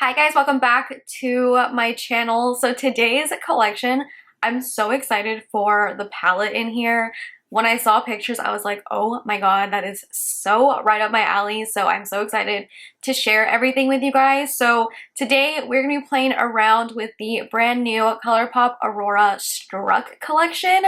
Hi guys, welcome back to my channel. So today's collection, I'm so excited for the palette in here. When I saw pictures, I was like, oh my god, that is so right up my alley. So I'm so excited to share everything with you guys. So today we're going to be playing around with the brand new Colourpop Aurora Struck collection.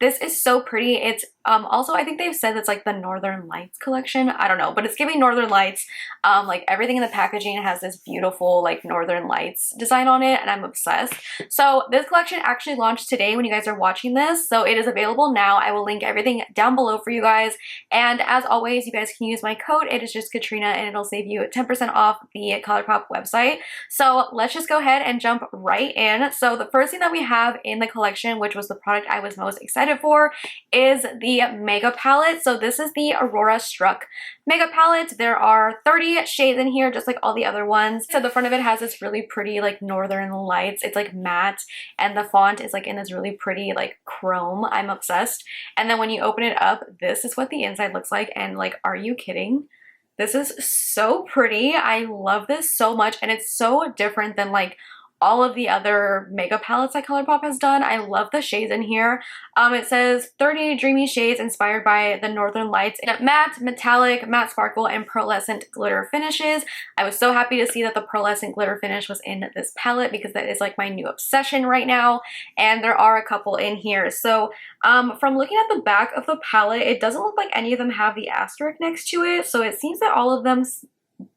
This is so pretty. It's also, I think they've said it's like the Northern Lights collection. I don't know, but it's giving Northern Lights. Like everything in the packaging has this beautiful like Northern Lights design on it, and I'm obsessed. So this collection actually launched today when you guys are watching this. So it is available now. I will link everything down below for you guys. And as always, you guys can use my code. It is just KATRINA, and it'll save you 10% off the Colourpop website. So let's just go ahead and jump right in. So the first thing that we have in the collection, which was the product I was most excited for, is the makeup palette. So this is the Aurora Struck makeup palette. There are 30 shades in here, just like all the other ones. So the front of it has this really pretty like Northern Lights. It's like matte, and the font is like in this really pretty like chrome. I'm obsessed. And then when you open it up, this is what the inside looks like. And like, are you kidding? This is so pretty. I love this so much, and it's so different than like all of the other makeup palettes that Colourpop has done. I love the shades in here. It says 30 dreamy shades inspired by the Northern Lights in matte, metallic, matte sparkle, and pearlescent glitter finishes. I was so happy to see that the pearlescent glitter finish was in this palette because that is like my new obsession right now. And there are a couple in here. So from looking at the back of the palette, it doesn't look like any of them have the asterisk next to it. So it seems that all of them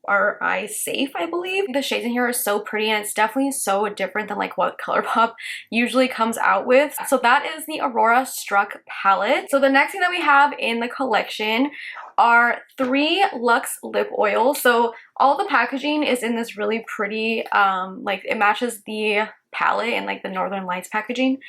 are eye safe, I believe. The shades in here are so pretty, and it's definitely so different than like what Colourpop usually comes out with. So that is the Aurora Struck palette. So the next thing that we have in the collection are 3 LUX Lip Oils. So all the packaging is in this really pretty, like it matches the palette and like the Northern Lights packaging.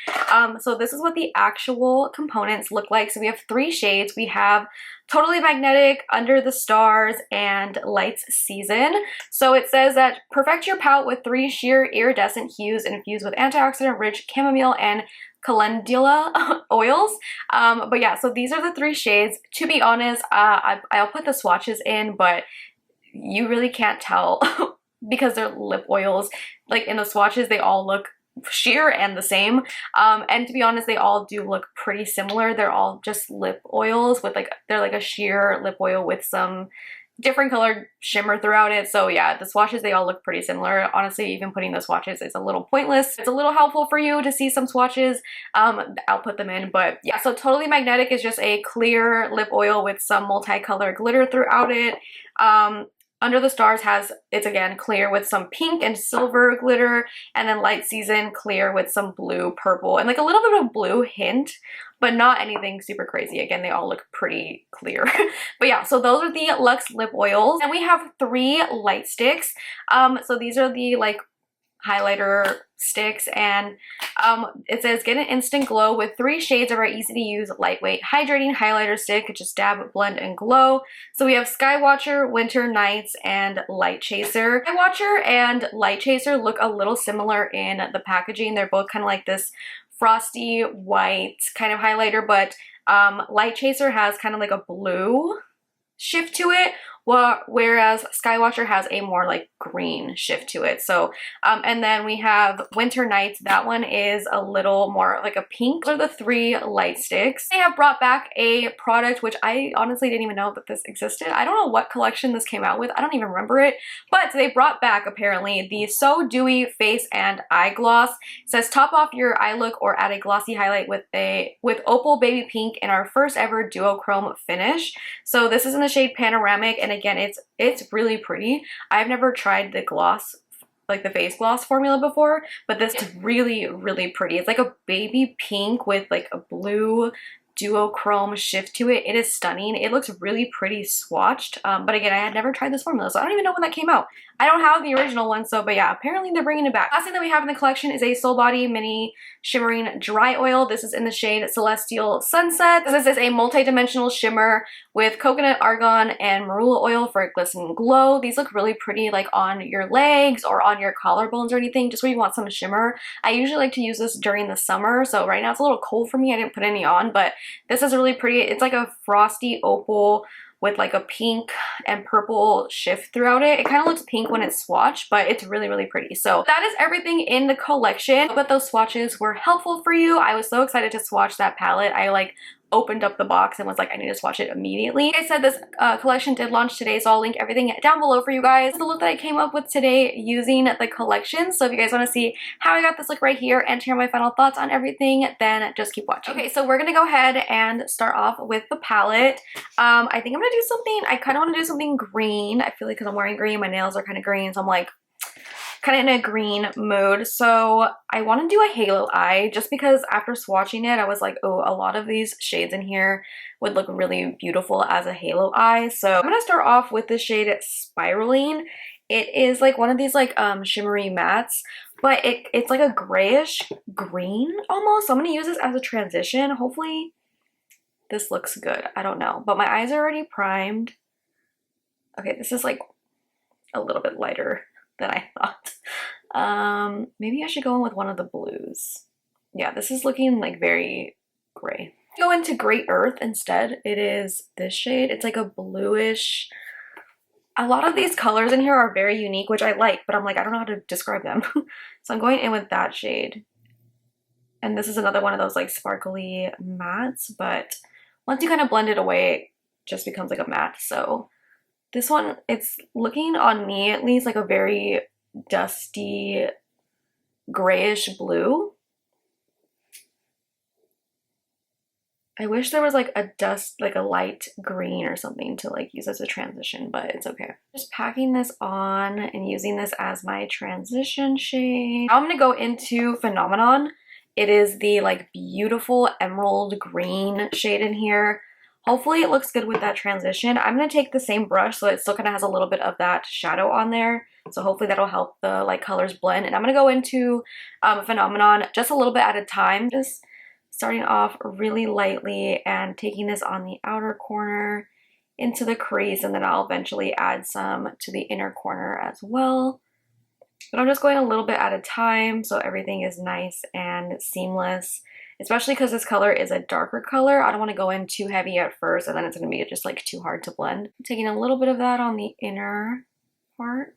So this is what the actual components look like. So we have 3 shades. We have Totally Magnetic, Under the Stars, and Lights Season. So it says that perfect your palette with 3 sheer iridescent hues infused with antioxidant-rich chamomile and calendula oils. But yeah, so these are the 3 shades. To be honest, I'll put the swatches in, but you really can't tell because they're lip oils. Like in the swatches, they all look sheer and the same. And to be honest, they all do look pretty similar. They're all just lip oils with like, they're like a sheer lip oil with some different colored shimmer throughout it. So yeah, the swatches, they all look pretty similar. Honestly, even putting the swatches is a little pointless. It's a little helpful for you to see some swatches. I'll put them in, but yeah. So Totally Magnetic is just a clear lip oil with some multicolored glitter throughout it. Under the Stars it's again clear with some pink and silver glitter, and then Light Season clear with some blue, purple, and like a little bit of blue hint, but not anything super crazy. Again, they all look pretty clear. But yeah, so those are the LUX Lip Oils. And we have 3 Lite Stix. So these are the like highlighter sticks, and it says get an instant glow with 3 shades of our easy to use lightweight hydrating highlighter stick. Just dab, blend, and glow. So we have Skywatcher, Winter Nights, and Light Chaser. Skywatcher and Light Chaser look a little similar in the packaging. They're both kind of like this frosty white kind of highlighter, but Light Chaser has kind of like a blue shift to it, whereas Skywatcher has a more like green shift to it. So and then we have Winter Nights. That one is a little more like a pink. Those are the 3 Light Stix. They have brought back a product which I honestly didn't even know that this existed. I don't know what collection this came out with. I don't even remember it, but they brought back apparently the So Dewy Face and Eye Gloss. It says top off your eye look or add a glossy highlight with opal baby pink in our first ever duochrome finish. So this is in the shade Panoramic, and again, it's really pretty. I've never tried the gloss, like the face gloss formula before, but this is really, really pretty. It's like a baby pink with like a blue duochrome shift to it. It is stunning. It looks really pretty swatched. But again, I had never tried this formula, so I don't even know when that came out. I don't have the original one, so but yeah, apparently they're bringing it back. Last thing that we have in the collection is a Soul Body Mini Shimmering Dry Oil. This is in the shade Celestial Sunset. This is a multi-dimensional shimmer with coconut, argan, and marula oil for a glistening glow. These look really pretty like on your legs or on your collarbones or anything, just where you want some shimmer. I usually like to use this during the summer, so right now it's a little cold for me. I didn't put any on, but this is really pretty. It's like a frosty opal with like a pink and purple shift throughout it. It kind of looks pink when it's swatched, but it's really, really pretty. So that is everything in the collection. But those swatches were helpful for you. I was so excited to swatch that palette. I like opened up the box and was like, I need to swatch it immediately. Like I said, this collection did launch today, so I'll link everything down below for you guys. The look that I came up with today using the collection. So if you guys want to see how I got this look right here and hear my final thoughts on everything, then just keep watching. Okay, so we're gonna go ahead and start off with the palette. I think I'm gonna do something, I kind of want to do something green. I feel like because I'm wearing green, my nails are kind of green, so I'm like kind of in a green mood. So I want to do a halo eye just because after swatching it, I was like, oh, a lot of these shades in here would look really beautiful as a halo eye. So I'm going to start off with the shade Spiraling. It is like one of these like shimmery mattes, but it's like a grayish green almost. So I'm going to use this as a transition. Hopefully this looks good. I don't know, but my eyes are already primed. Okay, this is like a little bit lighter than I thought. Maybe I should go in with one of the blues. Yeah, this is looking like very gray. Go into Great Earth instead. It is this shade. It's like a bluish. A lot of these colors in here are very unique, which I like, but I'm like, I don't know how to describe them. So I'm going in with that shade. And this is another one of those like sparkly mattes, but once you kind of blend it away, it just becomes like a matte. So this one, it's looking on me at least like a very dusty grayish blue. I wish there was like a like a light green or something to like use as a transition, but it's okay. Just packing this on and using this as my transition shade. Now I'm gonna go into Phenomenon. It is the like beautiful emerald green shade in here. Hopefully it looks good with that transition. I'm going to take the same brush so it still kind of has a little bit of that shadow on there. So hopefully that'll help the like colors blend. And I'm going to go into Phenomenon just a little bit at a time. Just starting off really lightly and taking this on the outer corner into the crease. And then I'll eventually add some to the inner corner as well. But I'm just going a little bit at a time so everything is nice and seamless. Especially because this color is a darker color. I don't want to go in too heavy at first and then it's going to be just like too hard to blend. I'm taking a little bit of that on the inner part.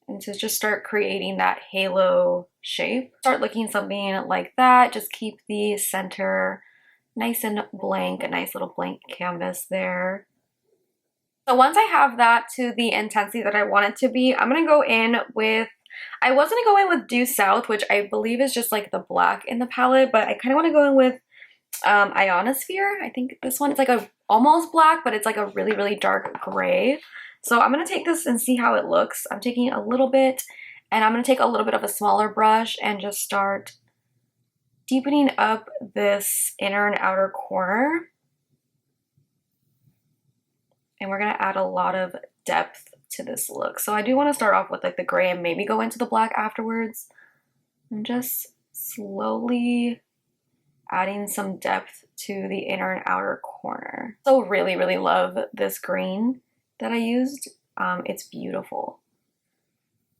And to just start creating that halo shape. Start looking something like that. Just keep the center nice and blank, a nice little blank canvas there. So once I have that to the intensity that I want it to be, I'm going to go in with, I was going to go in with Due South, which I believe is just like the black in the palette, but I kind of want to go in with Ionosphere. I think this one is like a almost black, but it's like a really, really dark gray. So I'm going to take this and see how it looks. I'm taking a little bit, and I'm going to take a little bit of a smaller brush and just start deepening up this inner and outer corner. And we're going to add a lot of depth to this look. So I do want to start off with like the gray and maybe go into the black afterwards. And just slowly adding some depth to the inner and outer corner. So really, really love this green that I used. It's beautiful.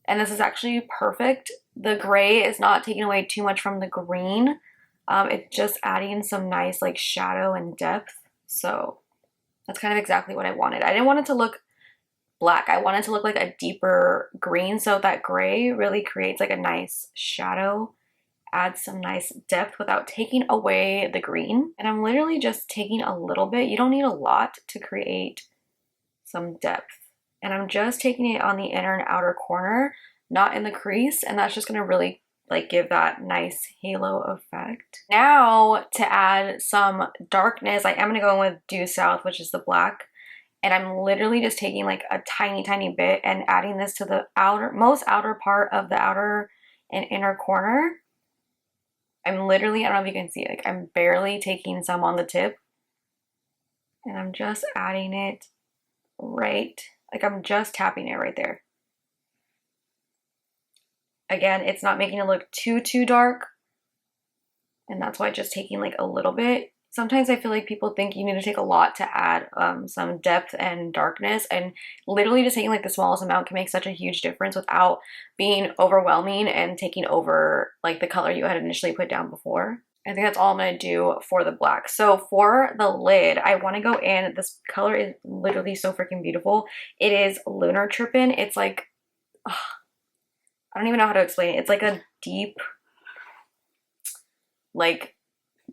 And this is actually perfect. The gray is not taking away too much from the green. It's just adding some nice like shadow and depth. So that's kind of exactly what I wanted. I didn't want it to look black. I wanted to look like a deeper green. So that gray really creates like a nice shadow, adds some nice depth without taking away the green. And I'm literally just taking a little bit. You don't need a lot to create some depth. And I'm just taking it on the inner and outer corner, not in the crease. And that's just going to really like give that nice halo effect. Now to add some darkness, I am going to go in with Due South, which is the black. And I'm literally just taking like a tiny, tiny bit and adding this to the most outer part of the outer and inner corner. I'm literally, I don't know if you can see, like I'm barely taking some on the tip. And I'm just adding it right, like I'm just tapping it right there. Again, it's not making it look too dark. And that's why just taking like a little bit. Sometimes I feel like people think you need to take a lot to add some depth and darkness. And literally just taking like the smallest amount can make such a huge difference without being overwhelming and taking over like the color you had initially put down before. I think that's all I'm going to do for the black. So for the lid, I want to go in. This color is literally so freaking beautiful. It is Lunar Trippin'. It's like, ugh, I don't even know how to explain it. It's like a deep, like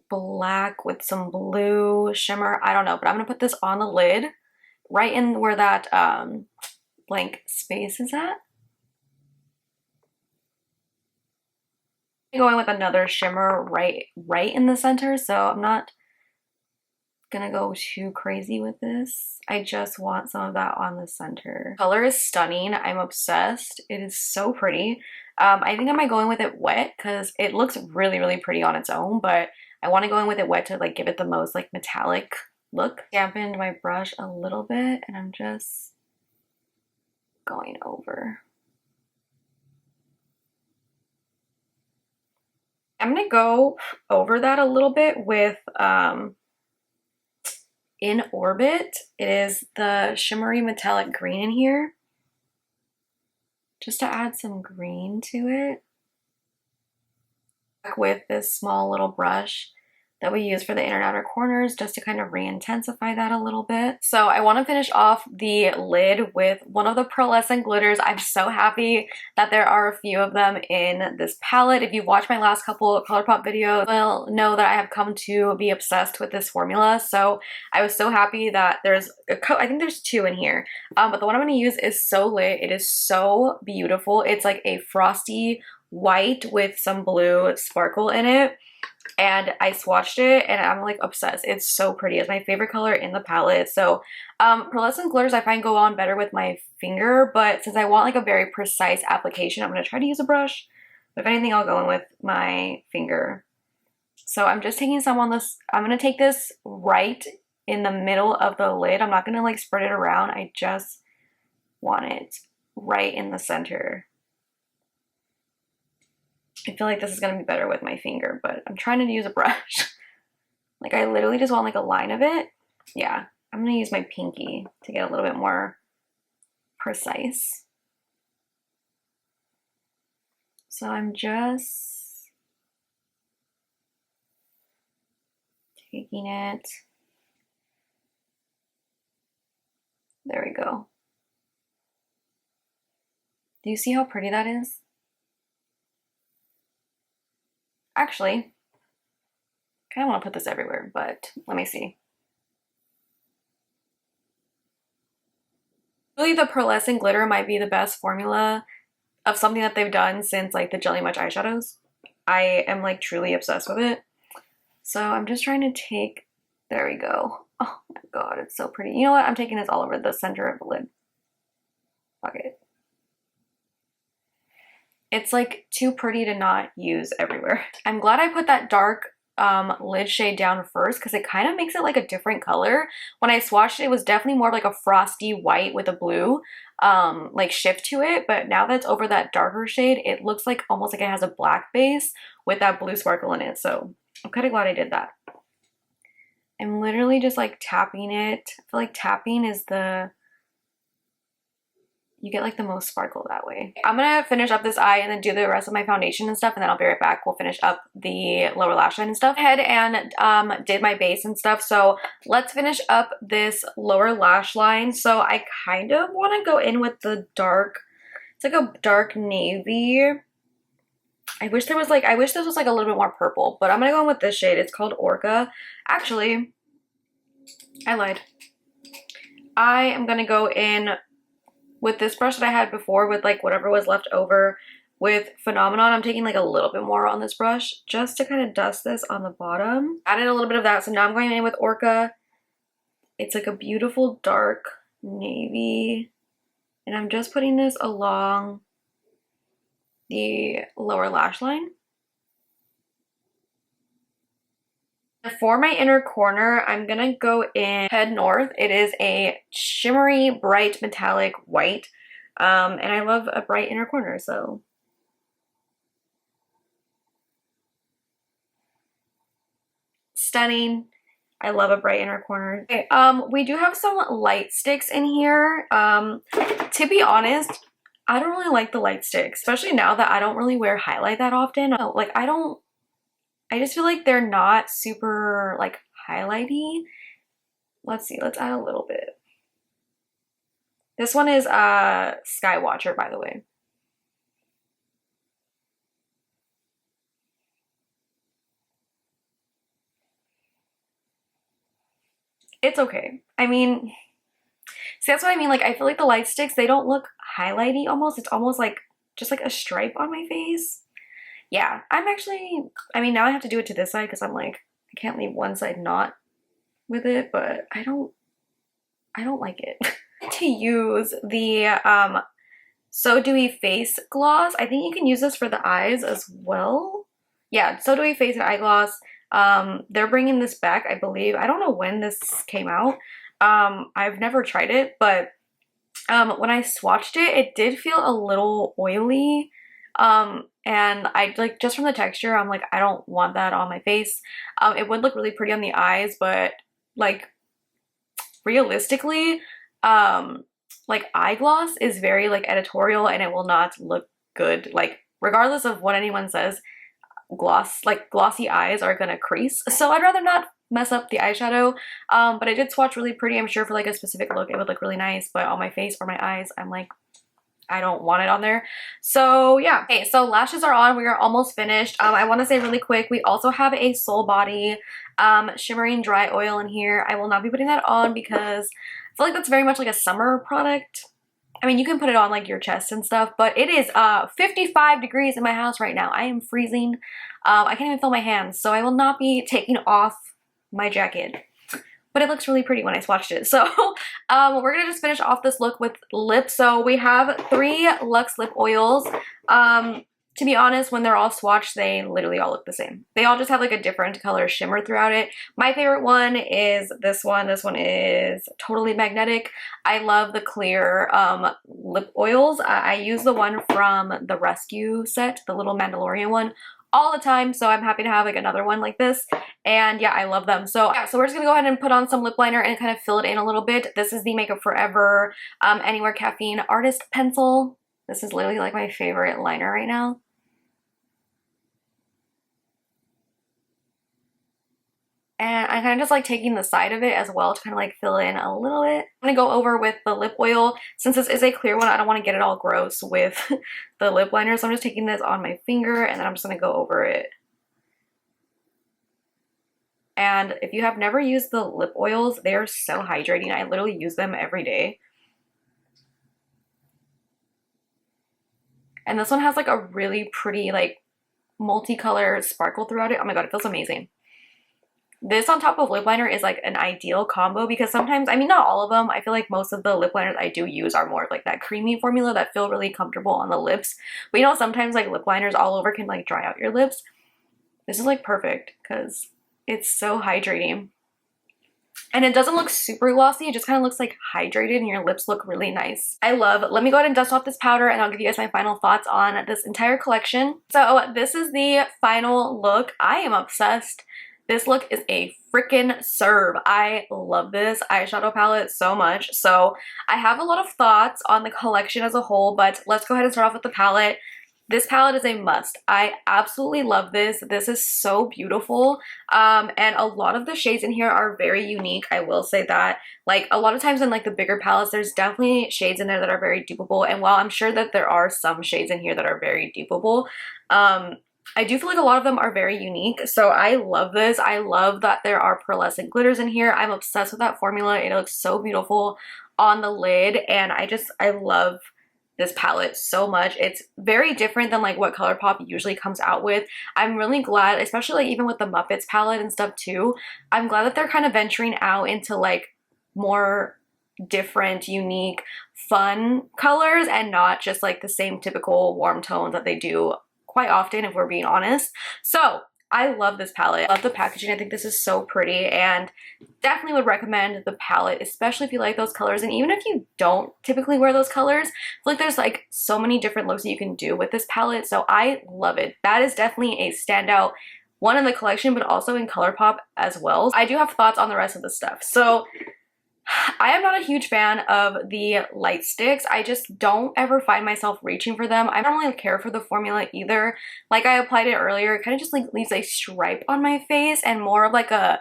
black with some blue shimmer. I don't know, but I'm going to put this on the lid right in where that blank space is at. Going with another shimmer right in the center, so I'm not gonna go too crazy with this. I just want some of that on the center. Color is stunning. I'm obsessed. It is so pretty. I think I might go in with it wet because it looks really, really pretty on its own, but I want to go in with it wet to like give it the most like metallic look. Dampened my brush a little bit and I'm just going over. I'm gonna go over that a little bit with In Orbit. It is the shimmery metallic green in here, just to add some green to it. With this small little brush that we use for the inner and outer corners just to kind of re-intensify that a little bit. So I want to finish off the lid with one of the pearlescent glitters. I'm so happy that there are a few of them in this palette. If you've watched my last couple of Colourpop videos, you'll know that I have come to be obsessed with this formula. So I was so happy that there's I think there's two in here. But the one I'm going to use is so lit. It is so beautiful. It's like a frosty white with some blue sparkle in it. And I swatched it and I'm like obsessed. It's so pretty. It's my favorite color in the palette. So pearlescent glitters I find go on better with my finger, but since I want like a very precise application, I'm going to try to use a brush. But if anything, I'll go in with my finger. So I'm just taking some on this. I'm going to take this right in the middle of the lid. I'm not going to like spread it around. I just want it right in the center. I feel like this is going to be better with my finger, but I'm trying to use a brush. Like I literally just want like a line of it. Yeah, I'm going to use my pinky to get a little bit more precise. So I'm just taking it. There we go. Do you see how pretty that is? Actually, I kind of want to put this everywhere, but let me see. Really, the pearlescent glitter might be the best formula of something that they've done since like the Jelly Much eyeshadows. I am like truly obsessed with it. So I'm just trying to take, there we go. Oh my god, it's so pretty. You know what? I'm taking this all over the center of the lid. Fuck it. It's like too pretty to not use everywhere. I'm glad I put that dark lid shade down first because it kind of makes it like a different color. When I swatched it, it was definitely more like a frosty white with a blue like shift to it, but now that it's over that darker shade, it looks like almost like it has a black base with that blue sparkle in it. So I'm kind of glad I did that. I'm literally just like tapping it. I feel like tapping is you get like the most sparkle that way. I'm gonna finish up this eye and then do the rest of my foundation and stuff, and then I'll be right back. We'll finish up the lower lash line and stuff. Ahead and did my base and stuff. So let's finish up this lower lash line. So I kind of want to go in with the dark, it's like a dark navy. I wish this was like a little bit more purple, but I'm gonna go in with this shade. It's called Orca. Actually, I lied. I am gonna go in with this brush that I had before with like whatever was left over with Phenomenon. I'm taking like a little bit more on this brush just to kind of dust this on the bottom. Added a little bit of that, so now I'm going in with Orca. It's like a beautiful dark navy, and I'm just putting this along the lower lash line. For my inner corner, I'm gonna go in Head North. It is a shimmery, bright, metallic white, and I love a bright inner corner, so. Stunning. I love a bright inner corner. Okay, we do have some Lite Stix in here. To be honest, I don't really like the Lite Stix, especially now that I don't really wear highlight that often. Like, I I just feel like they're not super like highlighty. Let's see, let's add a little bit. This one is Sky Watcher, by the way. It's okay. I mean, see, that's what I mean. Like, I feel like the Lite Stix, they don't look highlighty almost. It's almost like just like a stripe on my face. Yeah, I'm actually, I mean, now I have to do it to this side because I'm like, I can't leave one side not with it, but I don't like it. To use the So Dewy Face Gloss. I think you can use this for the eyes as well. Yeah, So Dewy Face and Eye Gloss. They're bringing this back, I believe. I don't know when this came out. I've never tried it, but when I swatched it, it did feel a little oily. And I like, just from the texture, I'm like, I don't want that on my face. It would look really pretty on the eyes, but like realistically, like eye gloss is very like editorial and it will not look good. Like regardless of what anyone says, glossy eyes are gonna crease. So I'd rather not mess up the eyeshadow. But I did swatch really pretty. I'm sure for like a specific look it would look really nice, but on my face or my eyes, I'm like, I don't want it on there. So yeah. Okay, so lashes are on. We are almost finished. I want to say really quick, we also have a Soul Body Shimmering Dry Oil in here. I will not be putting that on because I feel like that's very much like a summer product. I mean, you can put it on like your chest and stuff, but it is 55 degrees in my house right now. I am freezing. I can't even feel my hands, so I will not be taking off my jacket. But it looks really pretty when I swatched it. So we're gonna just finish off this look with lips. So we have 3 Lux Lip Oils. To be honest, when they're all swatched, they literally all look the same. They all just have like a different color shimmer throughout it. My favorite one is this one. This one is Totally Magnetic. I love the clear lip oils. I use the one from the Rescue set, the little Mandalorian one, all the time, so I'm happy to have like another one like this. And yeah, I love them. So yeah, so we're just gonna go ahead and put on some lip liner and kind of fill it in a little bit. This is the Makeup Forever Anywhere Caffeine Artist Pencil. This is literally like my favorite liner right now. And I'm kind of just like taking the side of it as well to kind of like fill in a little bit. I'm gonna go over with the lip oil. Since this is a clear one, I don't want to get it all gross with the lip liner. So I'm just taking this on my finger and then I'm just gonna go over it. And if you have never used the lip oils, they are so hydrating. I literally use them every day. And this one has like a really pretty like multicolored sparkle throughout it. Oh my god, it feels amazing. This on top of lip liner is like an ideal combo because sometimes, I mean not all of them, I feel like most of the lip liners I do use are more of like that creamy formula that feel really comfortable on the lips. But you know, sometimes like lip liners all over can like dry out your lips. This is like perfect because it's so hydrating. And it doesn't look super glossy, it just kind of looks like hydrated and your lips look really nice. Let me go ahead and dust off this powder and I'll give you guys my final thoughts on this entire collection. So this is the final look. I am obsessed. This look is a freaking serve. I love this eyeshadow palette so much. So I have a lot of thoughts on the collection as a whole, but let's go ahead and start off with the palette. This palette is a must. I absolutely love this. This is so beautiful. And a lot of the shades in here are very unique. I will say that. Like a lot of times in like the bigger palettes, there's definitely shades in there that are very dupable. And while I'm sure that there are some shades in here that are very dupable, I do feel like a lot of them are very unique. So I love this. I love that there are pearlescent glitters in here. I'm obsessed with that formula. It looks so beautiful on the lid. And I love this palette so much. It's very different than like what Colourpop usually comes out with. I'm really glad, especially like even with the Muppets palette and stuff too, I'm glad that they're kind of venturing out into like more different, unique, fun colors and not just like the same typical warm tones that they do quite often, if we're being honest. So I love this palette. I love the packaging. I think this is so pretty and definitely would recommend the palette, especially if you like those colors. And even if you don't typically wear those colors, I feel like there's like so many different looks that you can do with this palette. So I love it. That is definitely a standout one in the collection, but also in Colourpop as well. I do have thoughts on the rest of the stuff. So I am not a huge fan of the Lite Stix. I just don't ever find myself reaching for them. I don't really care for the formula either. Like I applied it earlier, it kind of just like leaves a stripe on my face and more of like a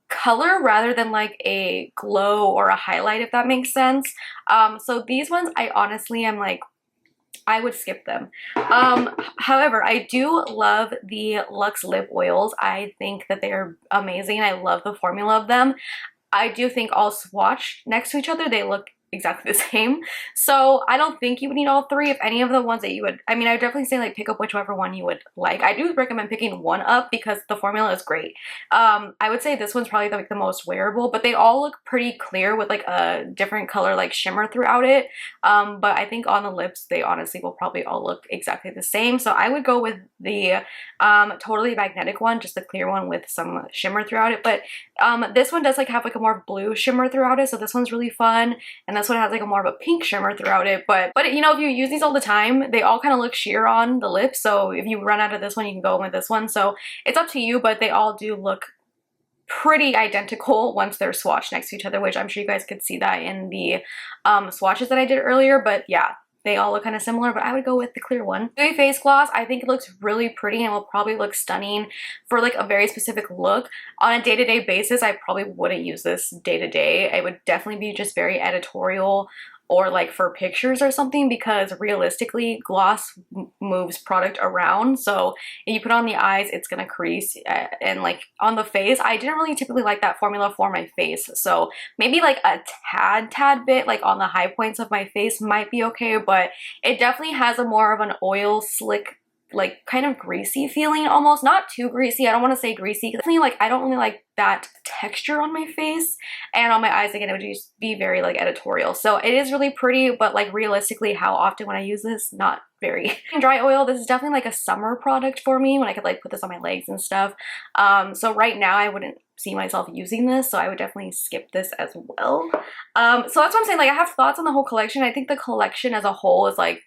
color rather than like a glow or a highlight, if that makes sense. So these ones I honestly am like, I would skip them. However, I do love the Lux Lip Oils. I think that they are amazing. I love the formula of them. I do think all swatched next to each other, they look exactly the same. So I don't think you would need all three. If any of the ones that you would, I mean, I would definitely say like pick up whichever one you would like. I do recommend picking one up because the formula is great. I would say this one's probably like the most wearable, but they all look pretty clear with like a different color like shimmer throughout it. But I think on the lips, they honestly will probably all look exactly the same. So I would go with the Totally Magnetic one, just the clear one with some shimmer throughout it. But this one does like have like a more blue shimmer throughout it. So this one's really fun. And this one has like a more of a pink shimmer throughout it. But you know, if you use these all the time, they all kind of look sheer on the lips. So if you run out of this one, you can go with this one. So it's up to you, but they all do look pretty identical once they're swatched next to each other, which I'm sure you guys could see that in the swatches that I did earlier. But yeah, they all look kind of similar, but I would go with the clear one. Dewy face gloss, I think it looks really pretty and will probably look stunning for like a very specific look. On a day-to-day basis, I probably wouldn't use this day-to-day. It would definitely be just very editorial or like for pictures or something, because realistically gloss moves product around. So if you put on the eyes, it's gonna crease, and like on the face, I didn't really typically like that formula for my face. So maybe like a tad bit like on the high points of my face might be okay, but it definitely has a more of an oil slick, like kind of greasy feeling, almost not too greasy. I don't want to say greasy, because like I don't really like that texture on my face, and on my eyes again it would just be very like editorial. So it is really pretty, but like realistically, how often when I use this? Not very. Dry oil, this is definitely like a summer product for me when I could like put this on my legs and stuff. So right now I wouldn't see myself using this, so I would definitely skip this as well. So that's what I'm saying, like I have thoughts on the whole collection. I think the collection as a whole is like,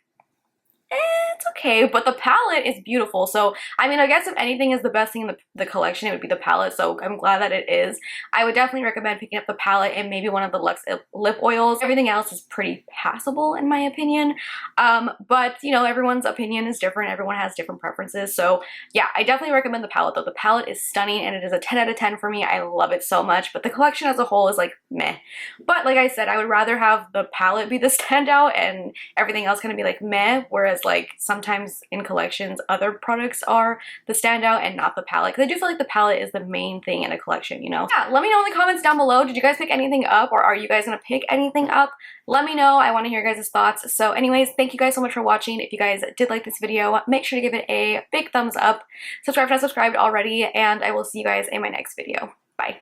it's okay, but the palette is beautiful. So I mean, I guess if anything is the best thing in the collection, it would be the palette. So I'm glad that it is. I would definitely recommend picking up the palette and maybe one of the Luxe lip oils. Everything else is pretty passable in my opinion, but you know, everyone's opinion is different. Everyone has different preferences. So yeah, I definitely recommend the palette though. The palette is stunning and it is a 10 out of 10 for me. I love it so much, but the collection as a whole is like meh. But like I said, I would rather have the palette be the standout and everything else kind of be like meh, whereas like sometimes in collections other products are the standout and not the palette, because I do feel like the palette is the main thing in a collection, you know? Yeah, let me know in the comments down below, did you guys pick anything up, or are you guys gonna pick anything up? Let me know. I want to hear your guys' thoughts. So anyways, thank you guys so much for watching. If you guys did like this video, make sure to give it a big thumbs up, subscribe if not subscribed already, and I will see you guys in my next video.